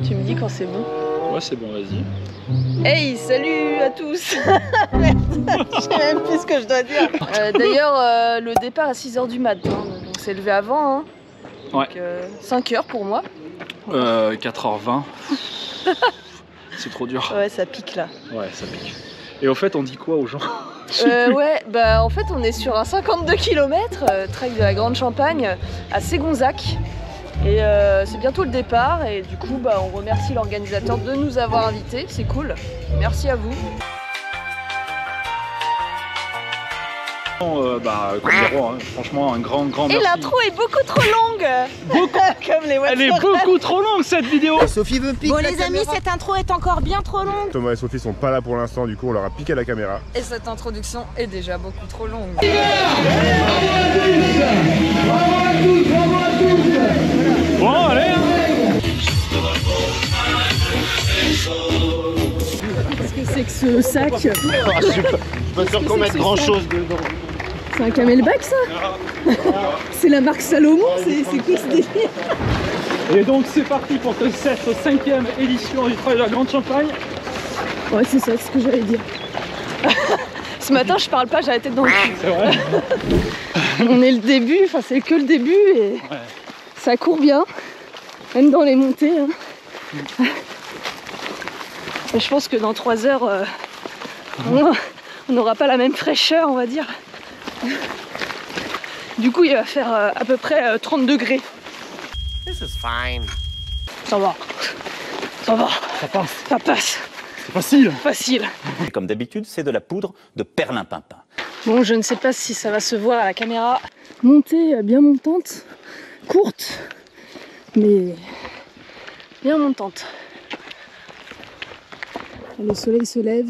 Tu me dis quand c'est bon. Ouais, c'est bon, vas-y. Hey, salut à tous. Merde, je sais même plus ce que je dois dire. D'ailleurs, le départ à 6 h du mat, hein, donc c'est levé avant. Hein. Ouais. Donc, 5 h pour moi. 4h20. C'est trop dur. Ouais, ça pique là. Ouais, ça pique. Et au fait, on dit quoi aux gens? Ouais, bah en fait, on est sur un 52 km, trail de la Grande Champagne, à Ségonzac. Et c'est bientôt le départ et du coup bah, on remercie l'organisateur de nous avoir invités, c'est cool. Merci à vous. Comme les rois, hein. Franchement un grand merci. Et l'intro est beaucoup trop longue. Comme les Elle est beaucoup trop longue cette vidéo. Sophie veut piquer. Bon les amis, cette intro est encore bien trop longue. Thomas et Sophie sont pas là pour l'instant, du coup on leur a piqué la caméra. Et cette introduction est déjà beaucoup trop longue. Bon allez. Qu'est-ce que c'est que ce sac? Je suis pas sûr qu'on mette grand chose dedans. C'est un camelback ça? C'est la marque Salomon? C'est quoi ce délire? Et donc c'est parti pour cette 5e édition du trail de la Grande Champagne. Ouais c'est ça, c'est ce que j'allais dire. Ce matin je parle pas, j'ai la tête dans le cul. C'est vrai. On est le début, enfin c'est que le début et ouais. Ça court bien, même dans les montées. Hein. Et je pense que dans 3 heures, on n'aura pas la même fraîcheur, on va dire. Du coup, il va faire à peu près 30 degrés. This is fine. Ça va. Ça va. Ça passe. Ça passe. C'est facile. Facile. Comme d'habitude, c'est de la poudre de perlimpinpin. Bon, je ne sais pas si ça va se voir à la caméra. Montée bien montante, courte, mais bien montante. Le soleil se lève.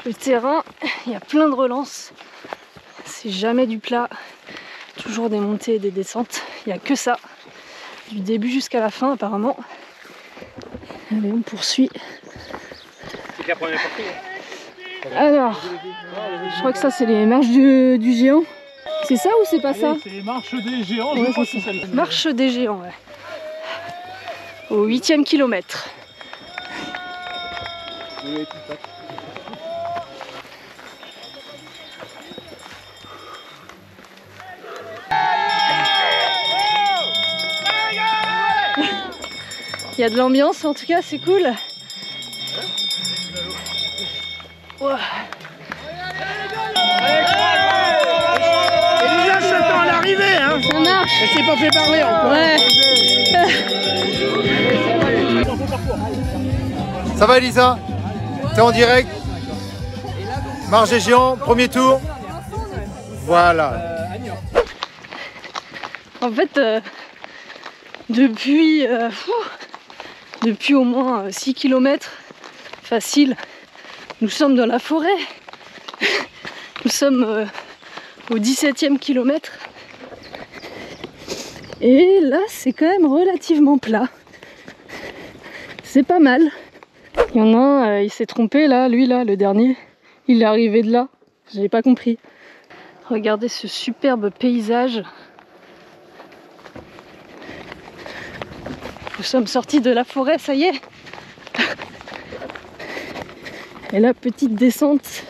Le terrain, il y a plein de relances. C'est jamais du plat. Toujours des montées et des descentes. Il n'y a que ça. Du début jusqu'à la fin apparemment. Allez, on poursuit. C'est la première partie. Alors, je crois que ça c'est les marches du géant. C'est ça ou c'est pas ça? C'est les marches des géants, Ouais, je crois que c'est c'est celle-là. Marche des géants, ouais. Au 8e kilomètre. Il y a de l'ambiance en tout cas, c'est cool. Wow. Elisa, je t'attends à l'arrivée, hein. Ça marche. Elle s'est pas fait parler encore. Ouais. Ça va Elisa? T'es en direct? Marche des géants, premier tour. Voilà. En fait, depuis au moins 6 km, facile, nous sommes dans la forêt. Nous sommes au 17e kilomètre. Et là, c'est quand même relativement plat. C'est pas mal. Il y en a un, il s'est trompé là, lui là, le dernier. Il est arrivé de là. J'avais pas compris. Regardez ce superbe paysage. Nous sommes sortis de la forêt, ça y est. Et là, petite descente,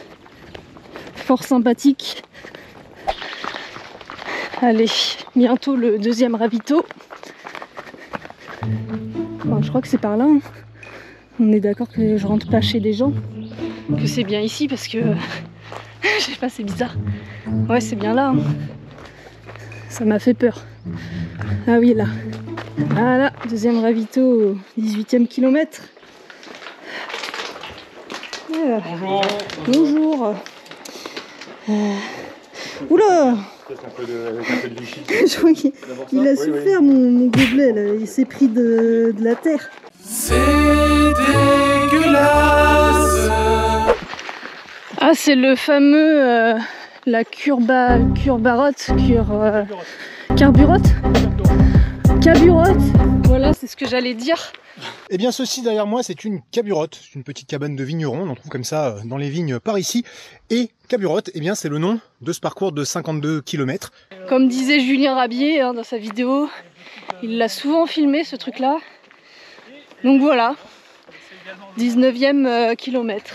fort sympathique. Allez, bientôt le 2e ravito. Bon, je crois que c'est par là. Hein. On est d'accord que je rentre pas chez des gens. Que c'est bien ici parce que... je sais pas, c'est bizarre. Ouais, c'est bien là. Hein. Ça m'a fait peur. Ah oui, là. Voilà, 2e ravito au 18e kilomètre. Bonjour. Bonjour. Oula. Un peu de Vichy. Je crois qu'il a souffert mon gobelet là. Il s'est pris de la terre. C'est dégueulasse. Ah, c'est le fameux la carburote. Voilà, c'est ce que j'allais dire. Eh bien ceci derrière moi c'est une caburotte, c'est une petite cabane de vigneron, on en trouve comme ça dans les vignes par ici. Et caburotte, eh bien c'est le nom de ce parcours de 52 km. Comme disait Julien Rabier hein, dans sa vidéo, il l'a souvent filmé ce truc là. Donc voilà, 19e kilomètre.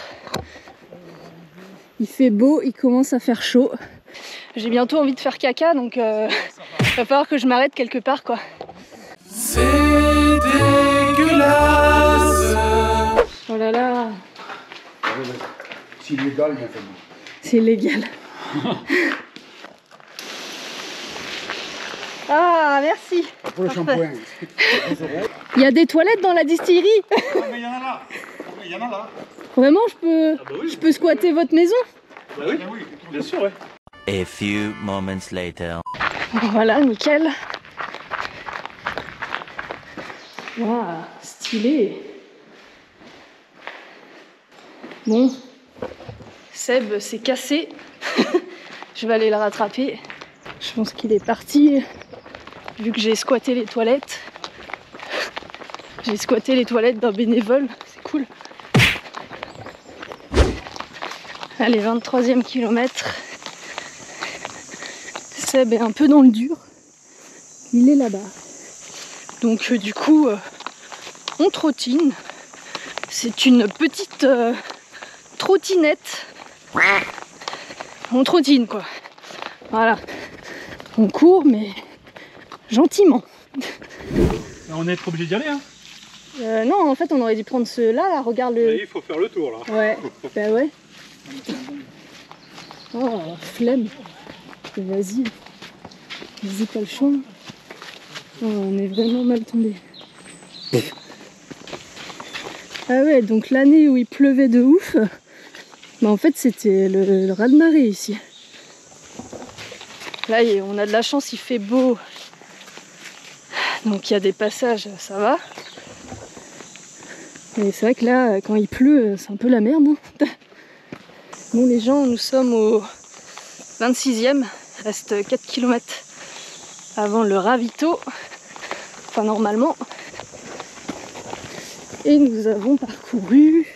Il fait beau, il commence à faire chaud. J'ai bientôt envie de faire caca, donc va falloir que je m'arrête quelque part quoi. C'est dégueulasse. Oh là là. C'est illégal, bien fait. C'est illégal. Ah, merci. Pour le Parfait. shampoing. Il y a des toilettes dans la distillerie. Mais il y en a là. Il y en a là. Vraiment, je peux squatter votre maison? Bah oui, bien sûr, ouais. A few moments later. Voilà, nickel. Waouh, stylé. Bon, Seb s'est cassé. Je vais aller le rattraper. Je pense qu'il est parti, vu que j'ai squatté les toilettes. J'ai squatté les toilettes d'un bénévole, c'est cool. Allez, 23e kilomètre. Seb est un peu dans le dur. Il est là-bas. Donc du coup, on trottine. C'est une petite trottinette. On trottine quoi. Voilà. On court mais gentiment. On est obligé d'y aller, hein. Non, en fait on aurait dû prendre ceux-là, là, regarde le... Il faut faire le tour, là. Ouais, bah ouais. Oh, flemme. Vas-y. Vas-y, pas le choix. Oh, on est vraiment mal tombé. Ah ouais, donc l'année où il pleuvait de ouf, bah en fait c'était le raz-de-marée ici. Là on a de la chance, il fait beau. Donc il y a des passages, ça va. Et c'est vrai que là, quand il pleut, c'est un peu la merde. Hein. Bon les gens, nous sommes au 26e, il reste 4 km avant le ravito, enfin normalement. Et nous avons parcouru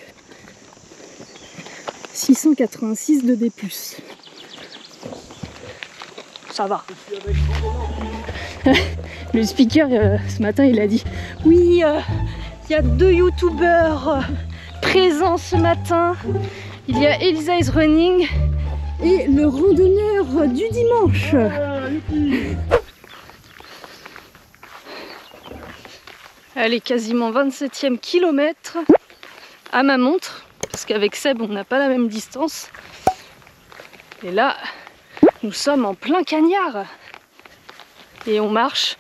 686 de D+. Ça va. Le speaker, ce matin, il a dit « Oui, il y a 2 youtubeurs présents ce matin. Il y a Elisa is Running et le randonneur du dimanche. » Allez, quasiment 27e kilomètre à ma montre, parce qu'avec Seb, on n'a pas la même distance. Et là, nous sommes en plein cagnard. Et on marche.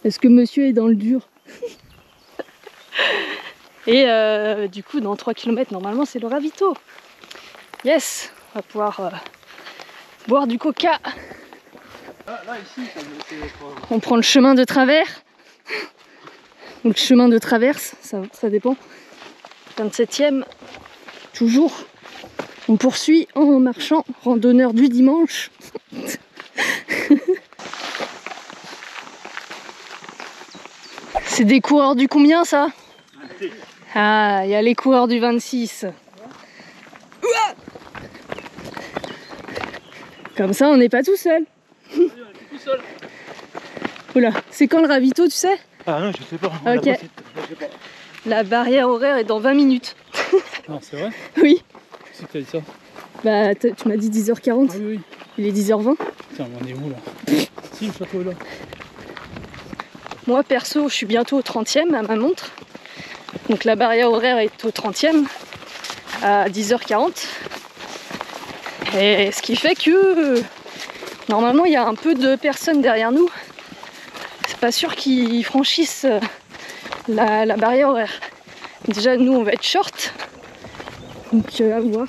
Est-ce que monsieur est dans le dur? Et du coup, dans 3 km, normalement, c'est le ravito. Yes, on va pouvoir boire du coca. On prend le chemin de travers. Ou le chemin de traverse, ça dépend. 27e, toujours. On poursuit en marchant, randonneur du dimanche. C'est des coureurs du combien ça? Ah, il y a les coureurs du 26. Comme ça, on n'est pas tout seul. Oula, c'est quand le ravito, tu sais? Ah non, je sais pas. Ok. La barrière horaire est dans 20 minutes. Non, c'est vrai? Oui. C'est que t'as dit ça? Bah, tu m'as dit 10h40. Ah oui, oui. Il est 10h20. Tiens, on est où là? Si, le château est là. Moi, perso, je suis bientôt au 30e à ma montre. Donc la barrière horaire est au 30e à 10h40. Et ce qui fait que normalement, il y a un peu de personnes derrière nous. C'est pas sûr qu'ils franchissent la barrière horaire. Déjà, nous, on va être short. Donc, à voir.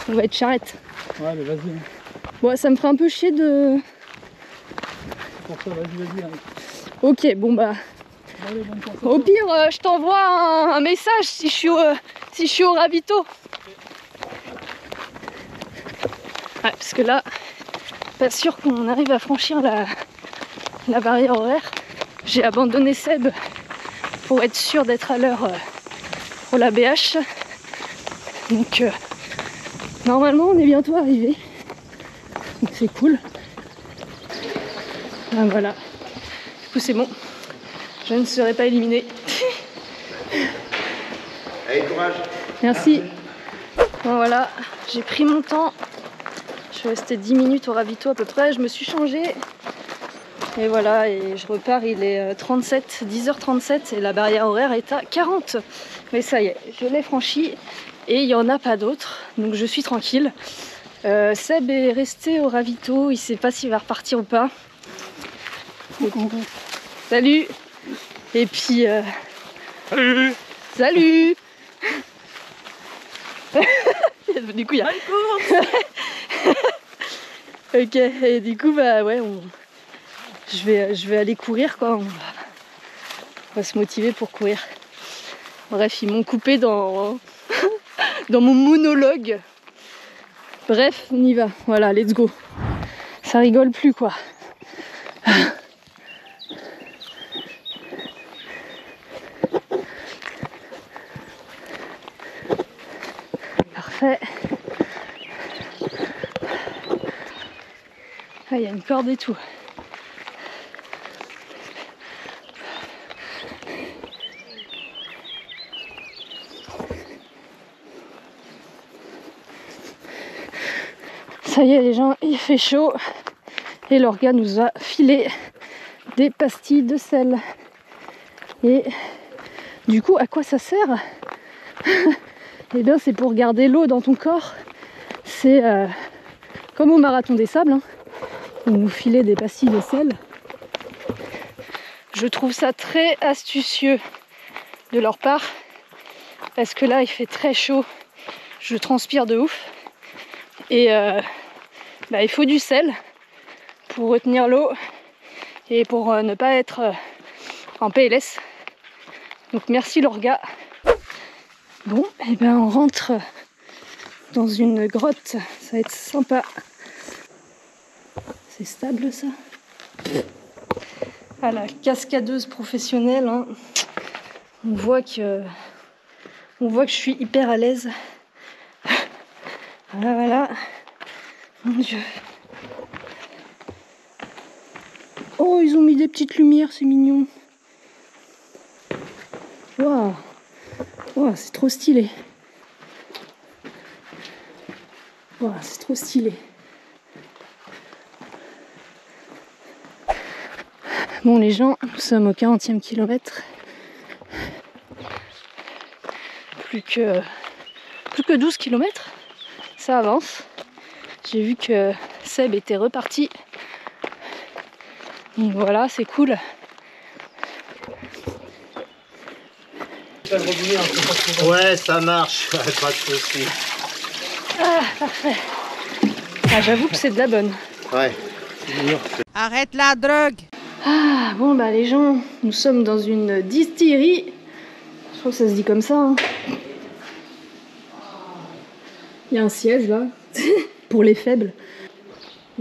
On va être charrette. Ouais, mais vas-y. Bon, ça me ferait un peu chier de... Pour ça, vas-y. Ok, bon bah... Au pire, je t'envoie un message si je suis au ravito. Ouais, parce que là, pas sûr qu'on arrive à franchir la barrière horaire. J'ai abandonné Seb pour être sûr d'être à l'heure pour la BH. Donc, normalement, on est bientôt arrivé. Donc c'est cool. Ah, voilà. Du coup, c'est bon. Je ne serai pas éliminée. Allez, courage. Merci. Bon, voilà, j'ai pris mon temps. Je suis restée 10 minutes au ravito à peu près. Je me suis changée. Et voilà, et je repars, il est 10h37 et la barrière horaire est à 40. Mais ça y est, je l'ai franchie et il n'y en a pas d'autres, donc je suis tranquille. Seb est resté au ravito, il ne sait pas s'il va repartir ou pas. Salut. Et puis... Salut. Salut. Du coup, il y a... Ok, et du coup, bah ouais, je vais aller courir, quoi. On va se motiver pour courir. Bref, ils m'ont coupé dans mon monologue. Bref, on y va. Voilà, let's go. Ça rigole plus, quoi. Parfait. Ah, il y a une corde et tout. Ça y est les gens, il fait chaud et l'orga nous a filé des pastilles de sel. Et du coup, à quoi ça sert? Eh bien, c'est pour garder l'eau dans ton corps. C'est comme au marathon des sables, hein. Ils nous filaient des pastilles de sel. Je trouve ça très astucieux de leur part parce que là, il fait très chaud. Je transpire de ouf. Et il faut du sel pour retenir l'eau et pour ne pas être en PLS. Donc merci l'orga. Bon, et ben on rentre dans une grotte, ça va être sympa. C'est stable ça. Ah, la cascadeuse professionnelle, hein. On voit que je suis hyper à l'aise. Voilà, voilà. Mon Dieu. Oh, ils ont mis des petites lumières, c'est mignon. Waouh. Wow, c'est trop stylé. Wow, c'est trop stylé. Bon les gens, nous sommes au 40e kilomètre. Plus que 12 km. Ça avance. J'ai vu que Seb était reparti. Donc voilà, c'est cool. Ouais, ça marche, pas de soucis. Ah, parfait. Ah, j'avoue que c'est de la bonne. Ouais. Arrête la drogue. Ah, bon bah les gens, nous sommes dans une distillerie. Je crois que ça se dit comme ça, hein. Il y a un siège là, pour les faibles.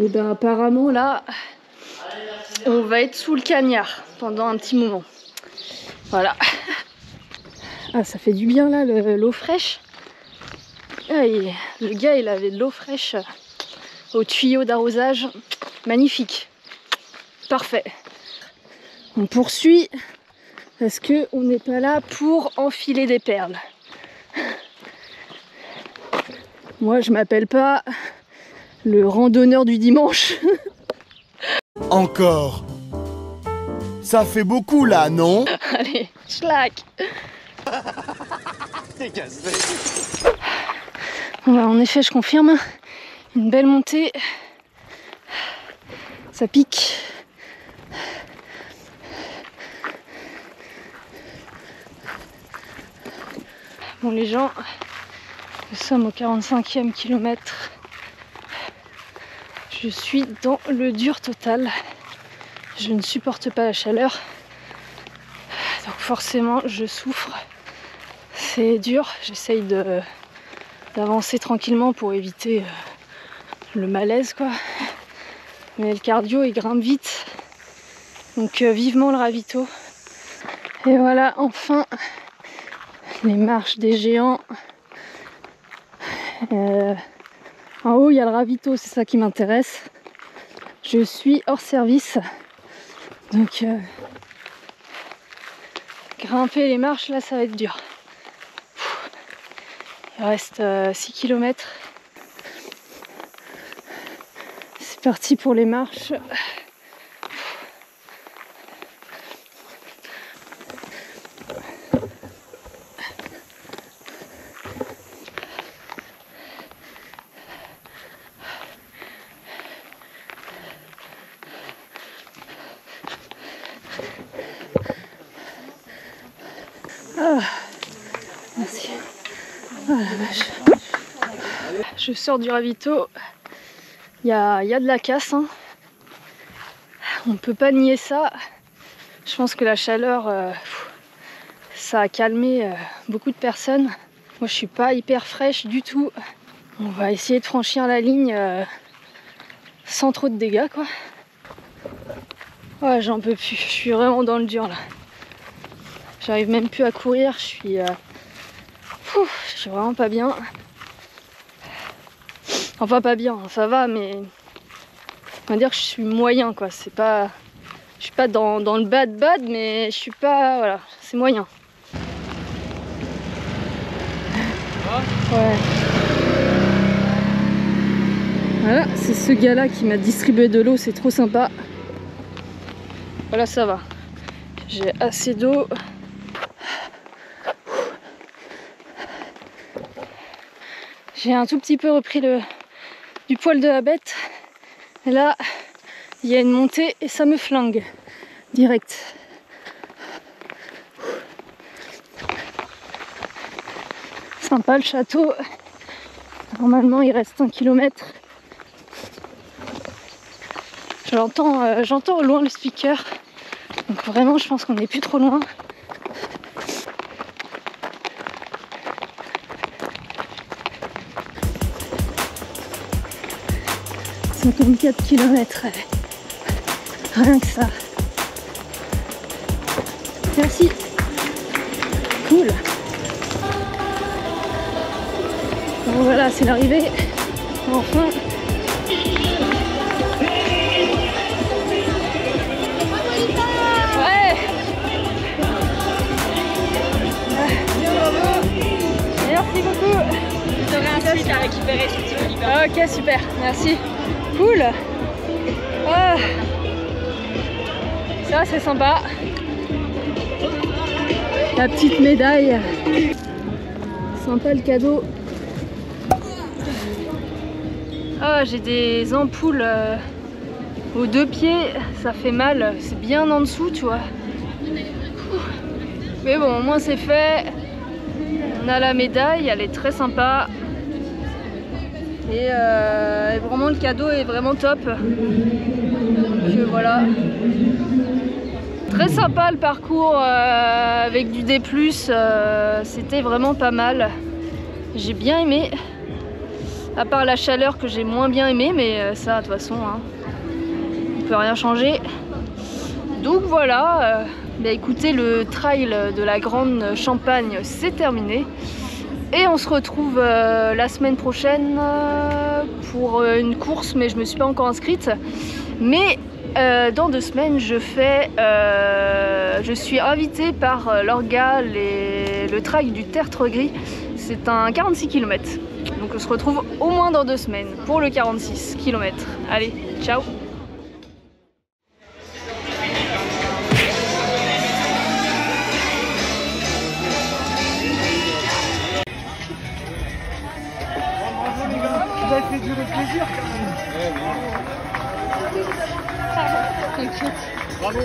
Et ben apparemment là, on va être sous le cagnard pendant un petit moment. Voilà. Ah, ça fait du bien là, l'eau fraîche. Ah, le gars il avait de l'eau fraîche au tuyau d'arrosage. Magnifique. Parfait. On poursuit parce que on n'est pas là pour enfiler des perles. Moi je m'appelle pas le randonneur du dimanche. Encore. Ça fait beaucoup là, non? Allez, schlack. Bon, bah, en effet, je confirme, une belle montée. Ça pique. Bon les gens, nous sommes au 45e kilomètre. Je suis dans le dur total. Je ne supporte pas la chaleur. Donc forcément, je souffre. C'est dur. J'essaye d'avancer tranquillement pour éviter le malaise, quoi. Mais le cardio, il grimpe vite. Donc vivement le ravito. Et voilà, enfin, les marches des géants. En haut, il y a le ravito, c'est ça qui m'intéresse. Je suis hors service. Donc grimper les marches là ça va être dur. Il reste 6 km. C'est parti pour les marches. Ah, merci. Ah la vache. Je sors du ravito. Il y a de la casse. Hein. On peut pas nier ça. Je pense que la chaleur, ça a calmé beaucoup de personnes. Moi, je suis pas hyper fraîche du tout. On va essayer de franchir la ligne sans trop de dégâts, quoi. Ouais, j'en peux plus. Je suis vraiment dans le dur là. J'arrive même plus à courir. Je suis vraiment pas bien. Enfin, pas bien. Ça va, mais on va dire que je suis moyen, quoi. C'est pas. Je suis pas dans le bad, mais je suis pas. Voilà, c'est moyen. Ouais. Voilà, c'est ce gars-là qui m'a distribué de l'eau, c'est trop sympa. Voilà, ça va. J'ai assez d'eau. J'ai un tout petit peu repris du poil de la bête. Et là, il y a une montée et ça me flingue. Direct. Sympa le château. Normalement, il reste 1 km. J'entends au loin le speaker. Donc vraiment, je pense qu'on n'est plus trop loin. « 54 km. Rien que ça. Merci. Cool. Bon voilà, c'est l'arrivée. Enfin. Ouais. Merci beaucoup. Je t'aurai un suite à récupérer si tu veux libérer. Ok, super. Merci. Cool. Ah. Ça, c'est sympa. La petite médaille. Sympa le cadeau. Ah, j'ai des ampoules aux 2 pieds, ça fait mal, c'est bien en dessous, tu vois. Mais bon, au moins c'est fait. On a la médaille, elle est très sympa. Et vraiment le cadeau est vraiment top. Donc voilà. Très sympa le parcours avec du D+, c'était vraiment pas mal. J'ai bien aimé. À part la chaleur que j'ai moins bien aimé, mais ça de toute façon, hein, on peut rien changer. Donc voilà, bah écoutez, le trail de la Grande Champagne c'est terminé. Et on se retrouve la semaine prochaine pour une course, mais je me suis pas encore inscrite. Mais dans 2 semaines, je suis invitée par l'orga, le trail du Tertre Gris. C'est un 46 km. Donc on se retrouve au moins dans 2 semaines pour le 46 km. Allez, ciao! Vous avez fait durer le plaisir quand même. T'inquiète. Bravo.